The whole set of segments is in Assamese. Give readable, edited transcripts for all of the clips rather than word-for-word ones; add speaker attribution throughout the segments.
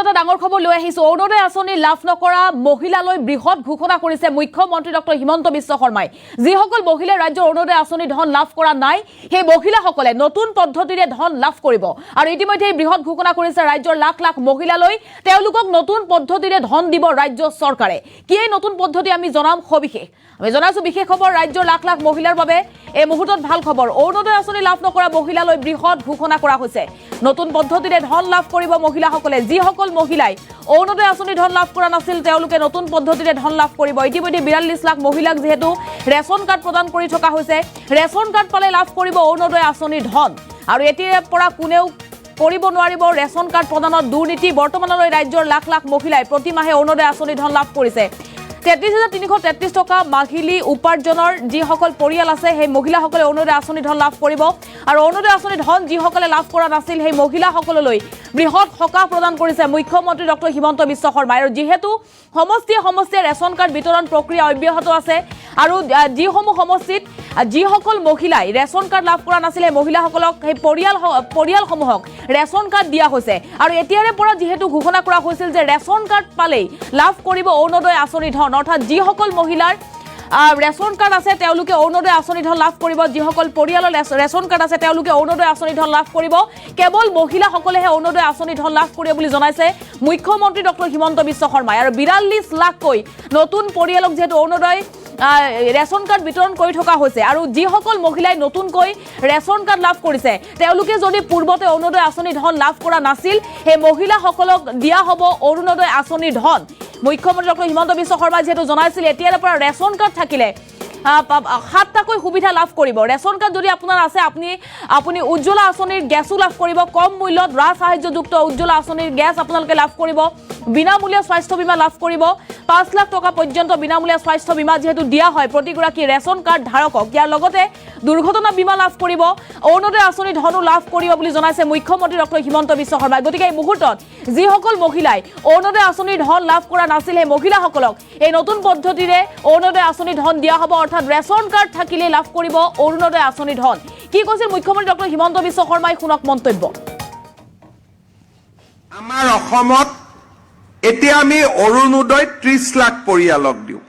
Speaker 1: এটা ডাঙৰ খবৰ লৈ আহিছো। অৰুণোদয় আঁচনি লাভ নকৰা মহিলালৈ বৃহৎ ঘোষণা কৰিছে মুখ্যমন্ত্ৰী ডক্টৰ হিমন্ত বিশ্ব শৰ্মাই। যিসকল মহিলাই ৰাজ্যৰ অৰুণোদয় আঁচনি ধন লাভ কৰা নাই, সেই মহিলাসকলে নতুন পদ্ধতিৰে ধন লাভ কৰিব। আৰু ইতিমধ্যে বৃহৎ ঘোষণা কৰিছে ৰাজ্যৰ লাখ লাখ মহিলালৈ, তেওঁলোকক নতুন পদ্ধতিৰে ধন দিব ৰাজ্য চৰকাৰে। কি এই নতুন পদ্ধতি আমি জনাম সবিশেষ। আমি জনাইছো বিশেষ খবৰ ৰাজ্যৰ লাখ লাখ মহিলাৰ বাবে এই মুহূৰ্তত ভাল খবৰ। অৰুণোদয় আঁচনি লাভ নকৰা মহিলালৈ বৃহৎ ঘোষণা কৰা হৈছে। নতুন পদ্ধতিৰে ধন লাভ কৰিব মহিলাসকলে। যিসকল মহিলাই অৰুণোদয় আঁচনি ধন লাভ কৰা নাছিল, তেওঁলোকে নতুন পদ্ধতিৰে ধন লাভ কৰিব। ইতিমধ্যে 42 লাখ মহিলাক যিহেতু ৰেচন কাৰ্ড প্ৰদান কৰি থকা হৈছে, ৰেচন কাৰ্ড পালে লাভ কৰিব অৰুণোদয় আঁচনিৰ ধন। আৰু এতিয়াৰ পৰা কোনেও কৰিব নোৱাৰিব ৰেচন কাৰ্ড প্ৰদানত দুৰ্নীতি। বৰ্তমানলৈ ৰাজ্যৰ লাখ লাখ মহিলাই প্ৰতি মাহে অৰুণোদয় আঁচনি ধন লাভ কৰিছে। 33,333 টকা মাহিলী উপাৰ্জনৰ যিসকল পৰিয়াল আছে, সেই মহিলাসকলে অৰুণোদয় আঁচনি ধন লাভ কৰিব। আৰু অৰুণোদয় আঁচনি ধন যিসকলে লাভ কৰা নাছিল, সেই মহিলাসকললৈ বৃহৎ সকাহ প্ৰদান কৰিছে মুখ্যমন্ত্ৰী ডক্টৰ হিমন্ত বিশ্ব শৰ্মাই। আৰু যিহেতু সমষ্টিয়ে ৰেচন কাৰ্ড বিতৰণ প্ৰক্ৰিয়া অব্যাহত আছে, আৰু যিসমূহ সমষ্টিত যিসকল মহিলাই ৰেচন কাৰ্ড লাভ কৰা নাছিল, সেই মহিলাসকলক সেই পৰিয়ালসমূহক ৰেচন কাৰ্ড দিয়া হৈছে। আৰু এতিয়াৰে পৰা যিহেতু ঘোষণা কৰা হৈছিল যে ৰেচন কাৰ্ড পালেই লাভ কৰিব অৰুণোদয় আঁচনি ধন, অৰ্থাৎ যিসকল মহিলাৰ ৰেচন কাৰ্ড আছে তেওঁলোকে অৰুণোদয় আঁচনি ধন লাভ কৰিব। যিসকল পৰিয়ালৰ ৰেচন কাৰ্ড আছে তেওঁলোকে অৰুণোদয় আঁচনি ধন লাভ কৰিব। কেৱল মহিলাসকলেহে অৰুণোদয় আঁচনি ধন লাভ কৰিব বুলি জনাইছে মুখ্যমন্ত্ৰী ডক্টৰ হিমন্ত বিশ্ব শৰ্মাই। আৰু 42 লাখকৈ নতুন পৰিয়ালক যিহেতু অৰুণোদয় ৰেচন কাৰ্ড বিতৰণ কৰি থকা হৈছে। আৰু যিসকল মহিলাই নতুনকৈ ৰেচন কাৰ্ড লাভ কৰিছে, তেওঁলোকে যদি পূৰ্বতে অৰুণোদয় আঁচনি ধন লাভ কৰা নাছিল, সেই মহিলাসকলক দিয়া হ'ব অৰুণোদয় আঁচনিৰ ধন। মুখ্যমন্ত্ৰী ডক্টৰ হিমন্ত বিশ্ব শৰ্মাই যিহেতু জনাইছিল এতিয়াৰ পৰা ৰেচন কাৰ্ড থাকিলে 7টাকৈ সুবিধা লাভ কৰিব। ৰেচন কাৰ্ড যদি আপোনাৰ আছে, আপুনি উজ্জ্বলা আঁচনিৰ গেছো লাভ কৰিব। কম মূল্যত ৰাজ সাহায্যযুক্ত উজ্জ্বলা আঁচনিৰ গেছ আপোনালোকে লাভ কৰিব। বিনামূলীয়া স্বাস্থ্য বীমা লাভ কৰিব। 5 লাখ টকা পৰ্যন্ত বিনামূলীয়া স্বাস্থ্য বীমা যিহেতু দিয়া হয় প্ৰতিগৰাকী ৰেচন কাৰ্ড ধাৰকক। ইয়াৰ লগতে দুৰ্ঘটনা বীমা লাভ কৰিব। অৰুণোদয় আঁচনি ধনো লাভ কৰিব বুলি জনাইছে মুখ্যমন্ত্ৰী ডক্টৰ হিমন্ত বিশ্ব শৰ্মাই। গতিকে এই মুহূৰ্তত যিসকল মহিলাই অৰুণোদয় আঁচনিৰ ধন লাভ কৰা নাছিল, সেই মহিলাসকলক এই নতুন পদ্ধতিৰে অৰুণোদয় আঁচনি ধন দিয়া হ'ব। অৰ্থাৎ ৰেচন কাৰ্ড থাকিলে লাভ কৰিব অৰুণোদয় আঁচনি ধন। কি কৈছিল মুখ্যমন্ত্ৰী ডক্টৰ হিমন্ত বিশ্ব শৰ্মাই, শুনক মন্তব্য।
Speaker 2: আমাৰ অসমত এতিয়া আমি অৰুণোদয় 30 লাখ পৰিয়ালক দিওঁ।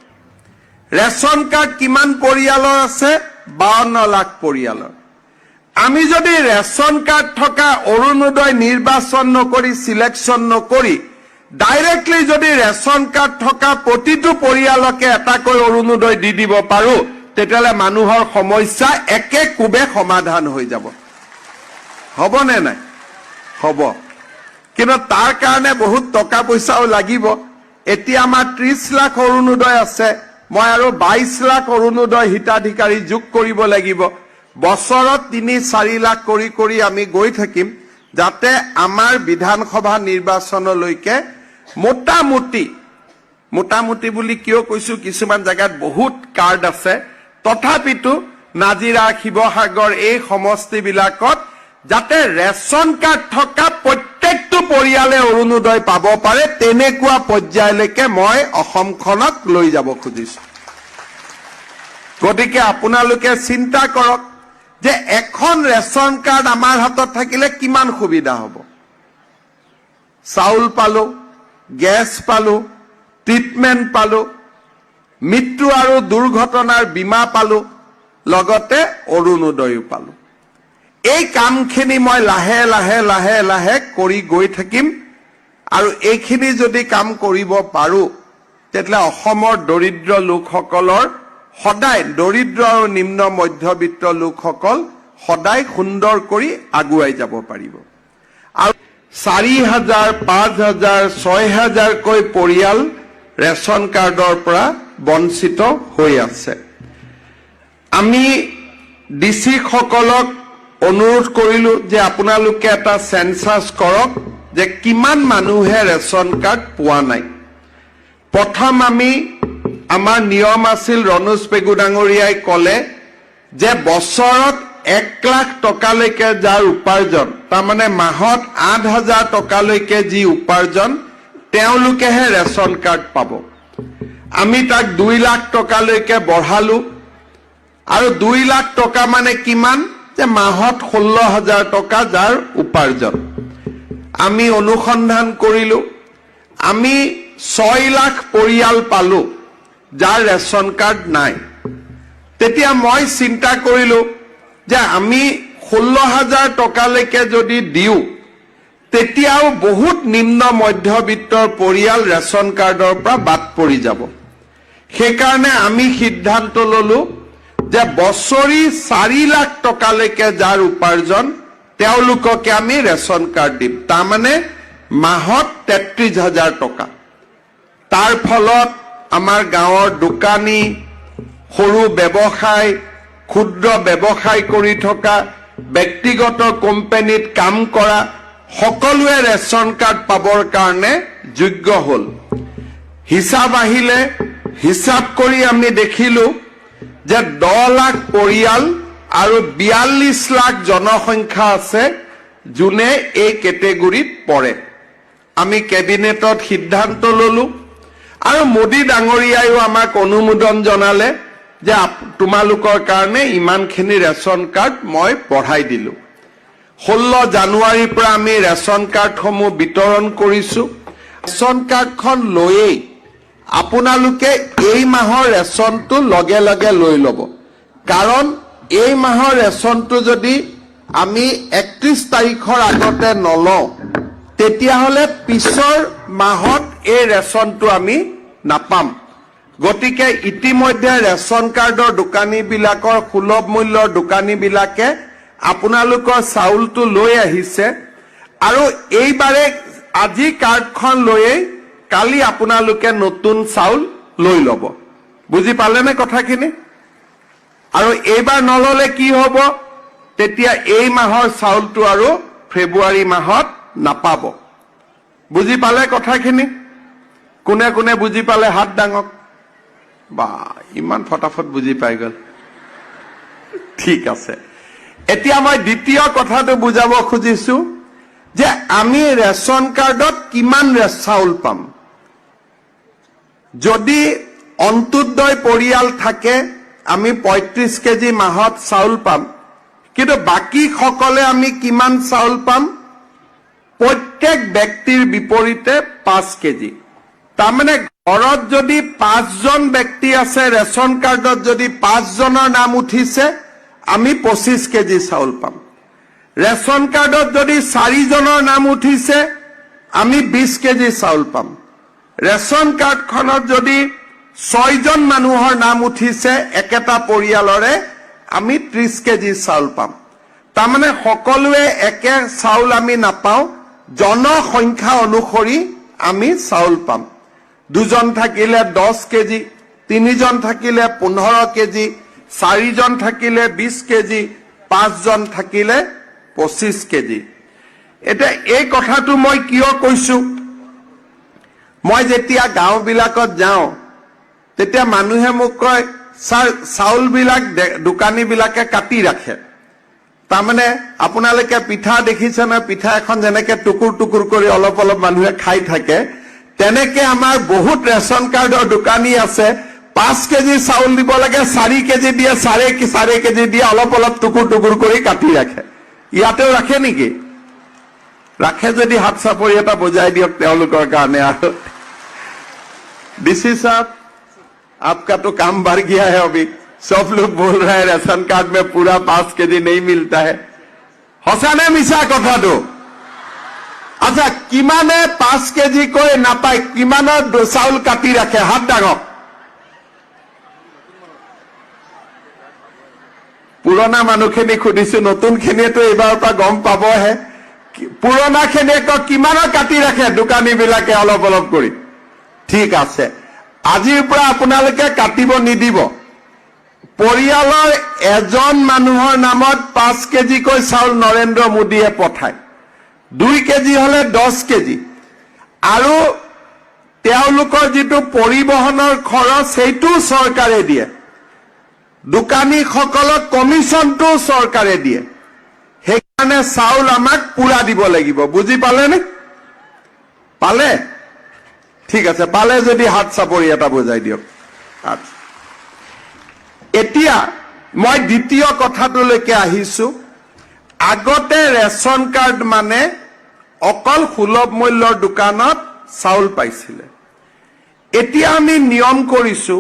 Speaker 2: ৰেচন কাৰ্ড কিমান পৰিয়ালৰ আছে? 52 লাখ পৰিয়ালৰ। আমি যদি ৰেচন কাৰ্ড থকা অৰুণোদয় নিৰ্বাচন নকৰি, সিলেকশ্যন নকৰি, ডাইৰেক্টলি যদি ৰেচন কাৰ্ড থকা প্ৰতিটো পৰিয়ালকে এটাকৈ অৰুণোদয় দি দিব পাৰো, তেতিয়াহ'লে মানুহৰ সমস্যা একে কোবে সমাধান হৈ যাব। হ'বনে নাই? হ'ব। কিন্তু তাৰ কাৰণে বহুত টকা পইচাও লাগিব। এতিয়া আমাৰ 30 লাখ অৰুণোদয় আছে, মই আৰু 22 লাখ অৰুণোদয় হিতাধিকাৰী যোগ কৰিব লাগিব। বছৰত 3-4 লাখ কৰি আমি গৈ থাকিম, যাতে আমাৰ বিধানসভা নিৰ্বাচনলৈকে মোটামুটি বুলি কিয় কৈছো, কিছুমান জায়গাত বহুত কাৰ্ড আছে, তথাপিতো নাজিৰা, শিৱসাগৰ এই সমষ্টিবিলাকত যাতে ৰেচন কাৰ্ড থকা প্ৰত্যেকটো পৰিয়ালে অৰুণোদয় পাব পাৰে, তেনেকুৱা পৰ্যায়লৈকে মই অসমখনক লৈ যাব খুজিছো। গতিকে আপোনালোকে চিন্তা কৰক যে এখন ৰেচন কাৰ্ড আমাৰ হাতত থাকিলে কিমান সুবিধা হ'ব। চাউল পালো, গেছ পালো, ট্ৰিটমেণ্ট পালো, মৃত্যু আৰু দুৰ্ঘটনাৰ বীমা পালো, লগতে অৰুণোদয়ো পালো। এই কামখিনি মই লাহে লাহে কৰি গৈ থাকিম। আৰু এইখিনি যদি কাম কৰিব পাৰো, তেতিয়াহ'লে অসমৰ দৰিদ্ৰ লোকসকলৰ সদায়, দৰিদ্ৰ আৰু নিম্ন মধ্যবিত্ত লোকসকল সদায় সুন্দৰ কৰি আগুৱাই যাব পাৰিব। আৰু 4,000, 5,000, 6,000কৈ পৰিয়াল ৰেচন কাৰ্ডৰ পৰা বঞ্চিত হৈ আছে। আমি ডিচি সকলক অনুৰোধ কৰিলো যে আপোনালোকে এটা সেন্সাস কৰক যে কিমান মানুহে ৰেচন কাৰ্ড পোৱা নাই। প্ৰথম আমাৰ নিয়ম আছিল, ৰণোজ পেগু ডাঙৰীয়াই ক'লে যে বছৰত 1 লাখ টকালৈকে যাৰ উপাৰ্জন, তাৰমানে মাহত 8,000 টকালৈকে যি উপাৰ্জন, তেওঁলোকেহে ৰেচন কাৰ্ড পাব। আমি তাক 2 লাখ টকালৈকে বঢ়ালো। আৰু 2 লাখ টকা মানে কিমান? যে মাহত 16,000 টকা যাৰ উপাৰ্জন। আমি অনুসন্ধান কৰিলো আমি 6 লাখ পৰিয়াল পালো যাৰ ৰেচন কাৰ্ড নাই। তেতিয়া মই চিন্তা কৰিলো যে আমি 16,000 টকালৈকে যদি দিওঁ তেতিয়াও বহুত নিম্ন মধ্যবিত্তৰ পৰিয়াল ৰেচন কাৰ্ডৰ পৰা বাদ পৰি যাব। সেইকাৰণে আমি সিদ্ধান্ত ললো যে বছৰি 4 লাখ টকালৈকে যাৰ উপাৰ্জন তেওঁলোককে আমি ৰেচন কাৰ্ড দিম, তাৰমানে মাহত 33,000 টকা। তাৰ ফলত আমাৰ গাঁৱৰ দোকানী, সৰু ব্যৱসায়, ক্ষুদ্ৰ ব্যৱসায় কৰি থকা, ব্যক্তিগত কোম্পানীত কাম কৰা সকলোৱে ৰেচন কাৰ্ড পাবৰ কাৰণে যোগ্য হ'ল। হিচাপ আহিলে, হিচাপ কৰি আমি দেখিলো যে 10 লাখ পৰিয়াল আৰু 42 লাখ জনসংখ্যা আছে যোনে এই কেটেগৰীত পৰে। আমি কেবিনেটত সিদ্ধান্ত ললো আৰু মোদী ডাঙৰীয়াইও আমাক অনুমোদন জনালে যে তোমালোকৰ কাৰণে ইমানখিনি ৰেচন কাৰ্ড মই বঢ়াই দিলো। 16 জানুৱাৰীৰ পৰা আমি ৰেচন কাৰ্ডসমূহ বিতৰণ কৰিছো। ৰেচন কাৰ্ডখন লৈয়েই আপোনালোকে এই মাহৰ ৰেচনটো লগে লগে লৈ ল'ব, কাৰণ এই মাহৰ ৰেচনটো যদি আমি 31 তাৰিখৰ আগতে নলওঁ তেতিয়াহ'লে পিছৰ মাহত এই ৰেচনটো আমি নাপাম। গতিকে ইতিমধ্যে ৰেচন কাৰ্ডৰ দোকানীবিলাকৰ, সুলভ মূল্যৰ দোকানীবিলাকে আপোনালোকৰ চাউলটো লৈ আহিছে আৰু এইবাৰে আজি কাৰ্ডখন লৈয়েই কালি আপোনালোকে নতুন চাউল লৈ ল'ব। বুজি পালেনে কথাখিনি? আৰু এইবাৰ নললে কি হ'ব? তেতিয়া এই মাহৰ চাউলটো আৰু ফেব্ৰুৱাৰী মাহত নাপাব। বুজি পালে কথাখিনি? কোনে কোনে বুজি পালে হাত দাঙক। বা ইমান ফটাফট বুজি পাই গ'ল। ঠিক আছে, এতিয়া মই দ্বিতীয় কথাটো বুজাব খুজিছো যে আমি ৰেচন কাৰ্ডত কিমান চাউল পাম। যদি অন্ত্যোদয় পৰিয়াল থাকে আমি 35 কেজি মাহত চাউল পাম, কিন্তু বাকী সকলে আমি কিমান চাউল পাম? প্ৰত্যেক ব্যক্তিৰ বিপৰীতে 5 কেজি। তাৰমানে ঘৰত যদি 5জন ব্যক্তি আছে, ৰেচন কাৰ্ডত যদি 5 জনৰ নাম উঠিছে আমি 25 কেজি চাউল পাম। ৰেচন কাৰ্ডত যদি 4 জনৰ নাম উঠিছে আমি 20 কেজি চাউল পাম। ৰেচন কাৰ্ডখনত যদি 6 জন মানুহৰ নাম উঠিছে একেটা পৰিয়ালৰে আমি 30 কেজি চাউল পাম। তাৰমানে সকলোৱে একে চাউল আমি নাপাওঁ, জনসংখ্যা অনুসৰি আমি চাউল পাম। 2 জন থাকিলে 10 কেজি, 3 জন থাকিলে 15 কেজি, 4 জন থাকিলে 20 কেজি, 5 জন থাকিলে 25 কেজি। এতিয়া এই কথাটো মই কিয় কৈছো? মই যেতিয়া গাঁওবিলাকত যাওঁ তেতিয়া মানুহে মোক কয়, ছাৰ চাউলবিলাক দোকানীবিলাকে কাটি ৰাখে। তাৰমানে আপোনালোকে পিঠা দেখিছে নহয়, পিঠা এখন যেনেকে টুকুৰ টুকুৰ কৰি অলপ অলপ মানুহে খাই থাকে, তেনেকে আমাৰ বহুত ৰেচন কাৰ্ডৰ দোকানী আছে 5 কেজি চাউল দিব লাগে, 4 কেজি দিয়ে, 4.5 কেজি দিয়ে, অলপ অলপ টুকুৰ টুকুৰ কৰি কাটি ৰাখে। ইয়াতেও ৰাখে নেকি? ৰাখে যদি হাত চাপৰি এটা বজাই দিয়ক তেওঁলোকৰ কাৰণে। আৰু डीसी साहब आपका तो काम बढ़ गया है, अभी सब लोग बोल रहे हैं राशन कार्ड में पूरा 5 केजी नहीं मिलता है। हसाने मिसा कथा दो। अच्छा किमाने 5 केजी को नापाय, किमानर चाउल काटी रखे हाथ डांगक। पुराना मानुखिनी खुदिछु, नतुन खिनिये तो एबार पा गम पाबोहे। पुराना खिनिये किमानर काटी रखे दোकानी बिलाके अलप अलप करी। ঠিক আছে, আজিৰ পৰা আপোনালোকে কাটিব নিদিব। পৰিয়ালৰ এজন মানুহৰ নামত 5 কেজিকৈ চাউল নৰেন্দ্ৰ মোদীয়ে পঠায়। 2 কেজি হলে 10 কেজি, আৰু তেওঁলোকৰ যিটো পৰিবহনৰ খৰচ সেইটো চৰকাৰে দিয়ে। দোকানীসকলক কমিশনটো চৰকাৰে দিয়ে। সেইকাৰণে চাউল আমাক পুৰা দিব লাগিব। বুজি পালেনে? পালে? ঠিক আছে, পালে যদি হাত চাপৰি এটা বুজাই দিয়ক। এতিয়া মই দ্বিতীয় কথাটোলৈকে আহিছো। আগতে ৰেচন কাৰ্ড মানে অকল সুলভ মূল্যৰ দোকানত চাউল পাইছিলে এতিয়া আমি নিয়ম কৰিছো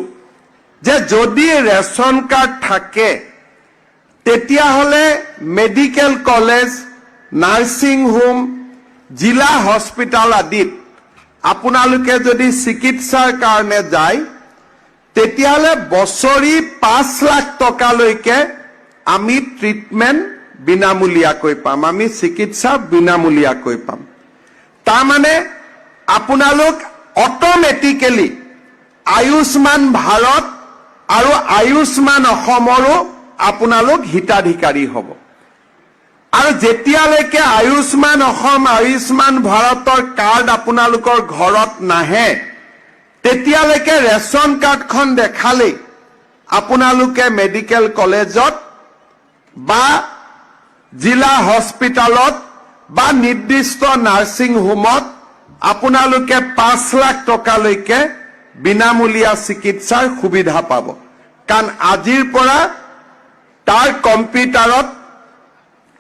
Speaker 2: যে যদি ৰেচন কাৰ্ড থাকে তেতিয়াহ'লে মেডিকেল কলেজ নাৰ্ছিং হোম জিলা হস্পিটাল আদিত আপোনালোকে যদি চিকিৎসাৰ কাৰণে যায় তেতিয়াহ'লে বছৰি 5 লাখ টকালৈকে আমি ট্ৰিটমেণ্ট বিনামূলীয়াকৈ পাম আমি চিকিৎসা বিনামূলীয়াকৈ পাম তাৰমানে আপোনালোক অটোমেটিক্যালি আয়ুষ্মান ভাৰত আৰু আয়ুষ্মান অসমৰো আপোনালোক হিতাধিকাৰী হ'ব আৰু যেতিয়ালৈকে আয়ুষ্মান অসম আয়ুষ্মান ভাৰতৰ কাৰ্ড আপোনালোকৰ ঘৰত নাহে তেতিয়ালৈকে ৰেচন কাৰ্ডখন দেখালেই আপোনালোকে মেডিকেল কলেজত বা জিলা হস্পিটালত বা নিৰ্দিষ্ট নাৰ্ছিং হোমত আপোনালোকে 5 লাখ টকালৈকে বিনামূলীয়া চিকিৎসাৰ সুবিধা পাব কাৰণ আজিৰ পৰা তাৰ কম্পিউটাৰত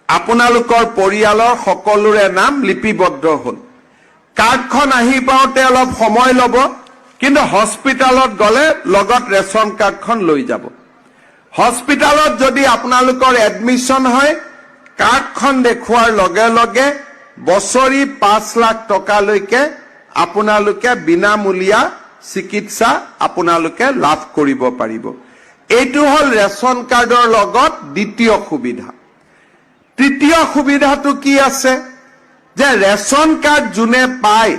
Speaker 2: আপোনালোকৰ পৰিয়ালৰ সকলোৰে নাম লিপিবদ্ধ হ'ল কাৰ্ডখন আহি পাওঁতে অলপ সময় ল'ব কিন্তু হস্পিটালত গ'লে লগত ৰেচন কাৰ্ডখন লৈ যাব হস্পিটালত যদি আপোনালোকৰ এডমিশন হয় কাৰ্ডখন দেখুৱাৰ লগে লগে বছৰি 5 লাখ টকালৈকে আপোনালোকে বিনামূলীয়া চিকিৎসা আপোনালোকে লাভ কৰিব পাৰিব এইটো হ'ল ৰেচন কাৰ্ডৰ লগত দ্বিতীয় সুবিধা তৃতীয় সুবিধাটো কি আছে যে ৰেচন কাৰ্ড যোনে পায়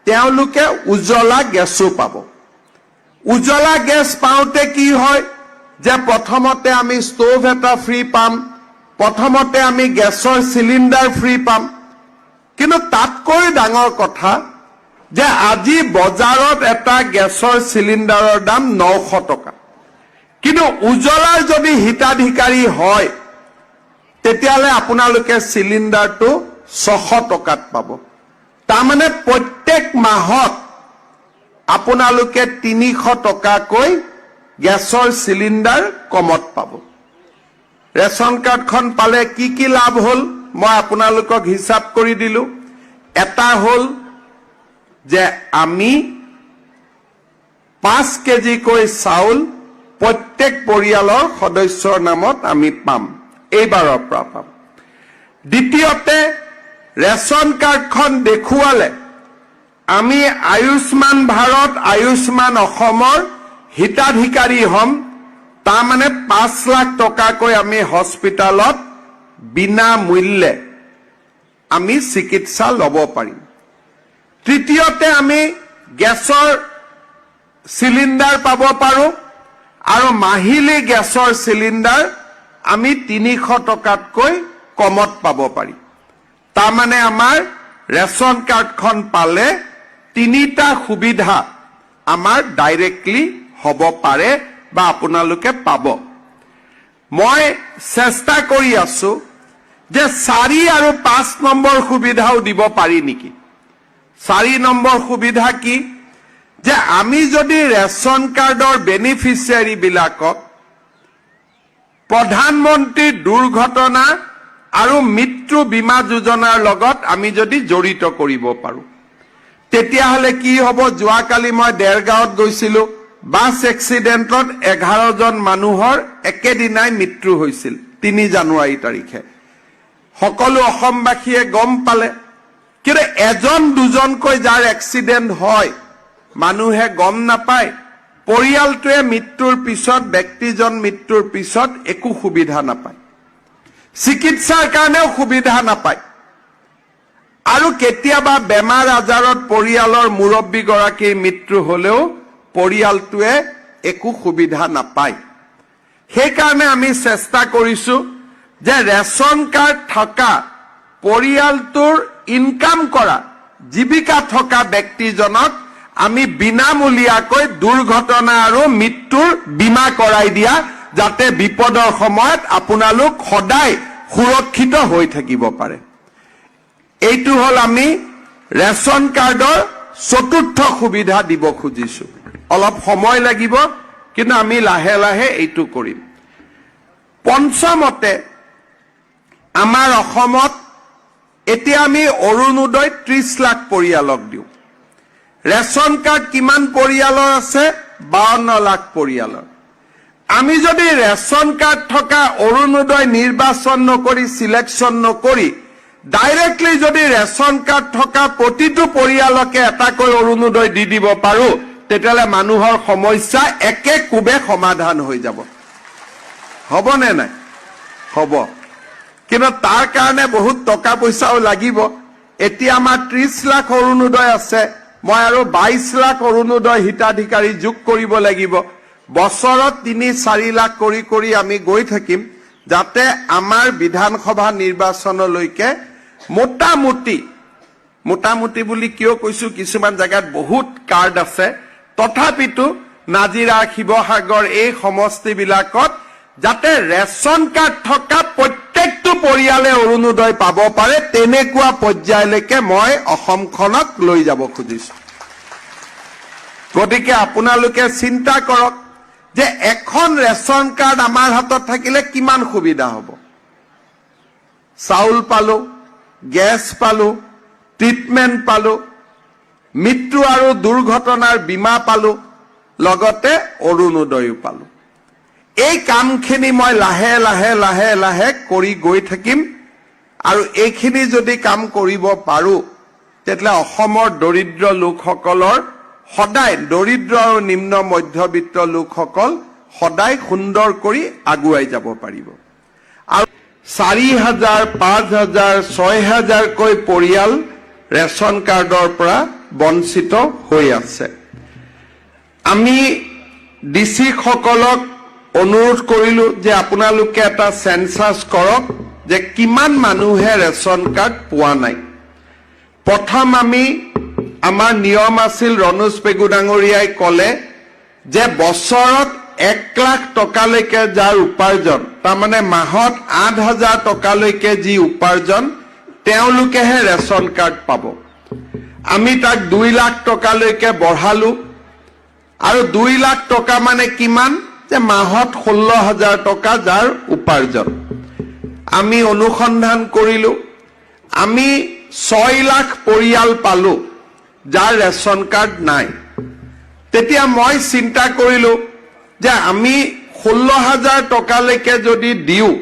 Speaker 2: তেওঁলোকে উজ্জ্বলা গেছো পাব উজ্জ্বলা গেছ পাওঁতে কি হয় যে প্ৰথমতে আমি ষ্টোভ এটা ফ্ৰী পাম প্ৰথমতে আমি গেছৰ চিলিণ্ডাৰ ফ্ৰী পাম কিন্তু তাতকৈ ডাঙৰ কথা যে আজি বজাৰত এটা গেছৰ চিলিণ্ডাৰৰ দাম 900 টকা কিন্তু উজ্জ্বলাৰ যদি হিতাধিকাৰী হয় তেতিয়ালে আপোনালোকে চিলিণ্ডাৰটো 600 টকাত পাব তাৰমানে প্ৰত্যেক মাহত আপোনালোকে 300 টকাকৈ গেছৰ চিলিণ্ডাৰ কমত পাব ৰেচন কাৰ্ডখন পালে কি কি লাভ হ'ল মই আপোনালোকক হিচাপ কৰি দিলো এটা হ'ল যে আমি 5 কেজিকৈ চাউল প্ৰত্যেক পৰিয়ালৰ সদস্যৰ নামত আমি পাম এইবাৰৰ পৰা পাম দ্বিতীয়তে ৰেচন কাৰ্ডখন দেখুৱালে আমি আয়ুষ্মান ভাৰত আয়ুষ্মান অসমৰ হিতাধিকাৰী হ'ম তাৰমানে 5 লাখ টকাকৈ আমি হস্পিটালত বিনামূল্যে আমি চিকিৎসা ল'ব পাৰিম তৃতীয়তে আমি গেছৰ চিলিণ্ডাৰ পাব পাৰো আৰু মাহিলী গেছৰ চিলিণ্ডাৰ আমি 300 টকাতকৈ কমত পাব পাৰি তাৰমানে আমাৰ ৰেচন কাৰ্ডখন পালে তিনিটা সুবিধা আমাৰ ডাইৰেক্টলি হ'ব পাৰে বা আপোনালোকে পাব মই চেষ্টা কৰি আছো যে 4 আৰু 5 নম্বৰ সুবিধাও দিব পাৰি নেকি 4 নম্বৰ সুবিধা কি যে আমি যদি ৰেচন কাৰ্ডৰ বেনিফিচিয়াৰী বিলাকক প্ৰধানমন্ত্ৰী দুৰ্ঘটনা আৰু মৃত্যু বীমা যোজনাৰ লগত আমি যদি জড়িত কৰিব পাৰো তেতিয়াহলে কি হ'ব যোৱাকালি মই দেৰগাঁৱত গৈছিলো বাছ এক্সিডেন্টত 11 জন মানুহৰ একেদিনাই মৃত্যু হৈছিল 3 জানুৱাৰী তাৰিখে সকলো অসমবাসীয়ে গম পালে কিন্তু এজন দুজনকৈ যাৰ এক্সিডেন্ট হয় মানুহে গম নাপায় পৰিয়ালটোৱে মৃত্যুৰ পিছত ব্যক্তিজন মৃত্যুৰ পিছত একো সুবিধা নাপায় চিকিৎসাৰ কাৰণেও সুবিধা নাপায় আৰু কেতিয়াবা বেমাৰ আজাৰত পৰিয়ালৰ মুৰব্বী গৰাকীৰ মৃত্যু হলেও পৰিয়ালটোৱে একো সুবিধা নাপায় সেইকাৰণে আমি চেষ্টা কৰিছো যে ৰেচন কাৰ্ড থকা পৰিয়ালটোৰ ইনকাম কৰা জীৱিকা থকা ব্যক্তিজনক আমি বিনামূলীয়াকৈ দুৰ্ঘটনা আৰু মৃত্যুৰ বীমা কৰাই দিয়া যাতে বিপদৰ সময়ত আপোনালোক সদায় সুৰক্ষিত হৈ থাকিব পাৰে এইটো হল আমি ৰেচন কাৰ্ডৰ চতুৰ্থ সুবিধা দিব খুজিছো অলপ সময় লাগিব কিন্তু আমি লাহে লাহে এইটো কৰিম পঞ্চমতে আমাৰ অসমত এতিয়া আমি অৰুণোদয় 30 লাখ পৰিয়ালক দিওঁ ৰেচন কাৰ্ড কিমান পৰিয়ালৰ আছে? 52 লাখ পৰিয়ালৰ। আমি যদি ৰেচন কাৰ্ড থকা অৰুণোদয় নিৰ্বাচন নকৰি সিলেকশন নকৰি ডাইৰেক্টলি যদি ৰেচন কাৰ্ড থকা প্ৰতিটো পৰিয়ালকে এটাকৈ অৰুণোদয় দি দিব পাৰো, তেতিয়াহ'লে মানুহৰ সমস্যা একে কোবে সমাধান হৈ যাব। হ'বনে নাই? হ'ব। কিন্তু তাৰ কাৰণে বহুত টকা পইচাও লাগিব। এতিয়া আমাৰ 30 লাখ অৰুণোদয় আছে, মই আৰু 22 লাখ অৰুণোদয় হিতাধিকাৰী যোগ কৰিব লাগিব। বছৰত 3-4 লাখ কৰি কৰি আমি গৈ থাকিম, যাতে আমাৰ বিধানসভা নিৰ্বাচনলৈকে মোটামুটি বুলি কিয় কৈছো, কিছুমান জায়গাত বহুত কাৰ্ড আছে, তথাপিতো নাজিৰা, শিৱসাগৰ এই সমষ্টিবিলাকত যাতে ৰেচন কাৰ্ড থকা প্ৰত্যেকটো পৰিয়ালে অৰুণোদয় পাব পাৰে, তেনেকুৱা পৰ্যায়লৈকে মই অসমখনক লৈ যাব খুজিছো। গতিকে আপোনালোকে চিন্তা কৰক যে এখন ৰেচন কাৰ্ড আমাৰ হাতত থাকিলে কিমান সুবিধা হ'ব। চাউল পালো, গেছ পালো, ট্ৰিটমেণ্ট পালো, মৃত্যু আৰু দুৰ্ঘটনাৰ বীমা পালো, লগতে অৰুণোদয়ো পালো। এই কামখিনি মই লাহে লাহে লাহে লাহে কৰি গৈ থাকিম, আৰু এইখিনি যদি কাম কৰিব পাৰো, তেতিয়াহ'লে অসমৰ দৰিদ্ৰ লোকসকলৰ সদায়, দৰিদ্ৰ আৰু নিম্ন মধ্যবিত্ত লোকসকল সদায় সুন্দৰ কৰি আগুৱাই যাব পাৰিব। আৰু 4,000, 5,000, 6,000কৈ পৰিয়াল ৰেচন কাৰ্ডৰ পৰা বঞ্চিত হৈ আছে। আমি ডিচি সকলক অনুৰোধ কৰিলো যে আপোনালোকে এটা সেন্সাস কৰক যে কিমান মানুহে ৰেচন কাৰ্ড পোৱা নাই। প্ৰথম আমাৰ নিয়ম আছিল, ৰণোজ পেগু ডাঙৰীয়াই ক'লে যে বছৰত 1 লাখ টকালৈকে যাৰ উপাৰ্জন, তাৰমানে মাহত 8,000 টকালৈকে যি উপাৰ্জন, তেওঁলোকেহে ৰেচন কাৰ্ড পাব। আমি তাক 2 লাখ টকালৈকে বঢ়ালো, আৰু 2 লাখ টকা মানে কিমান? যে মাহত 16,000 টকা যাৰ উপাৰ্জন। আমি অনুসন্ধান কৰিলো, আমি 6 লাখ পৰিয়াল পালো যাৰ ৰেচন কাৰ্ড নাই। তেতিয়া মই চিন্তা কৰিলো যে আমি 16,000 টকালৈকে যদি দিওঁ,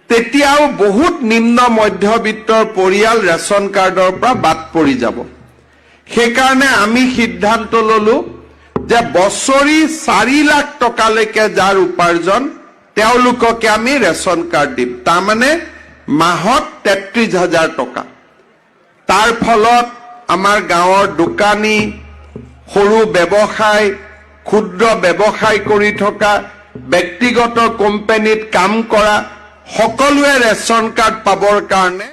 Speaker 2: তেতিয়াও বহুত নিম্ন মধ্যবিত্তৰ পৰিয়াল ৰেচন কাৰ্ডৰ পৰা বাদ পৰি যাব। সেইকাৰণে আমি সিদ্ধান্ত ললো যে বছৰি 4 লাখ টকালৈকে যাৰ উপাৰ্জন, তেওঁলোককে আমি ৰেচন কাৰ্ড দিম, তাৰমানে মাহত 33,000 টকা। তাৰ ফলত আমাৰ গাঁৱৰ দোকানী, সৰু ব্যৱসায়, ক্ষুদ্ৰ ব্যৱসায় কৰি থকা, ব্যক্তিগত কোম্পানীত কাম কৰা সকলোৱে ৰেচন কাৰ্ড পাবৰ কাৰণে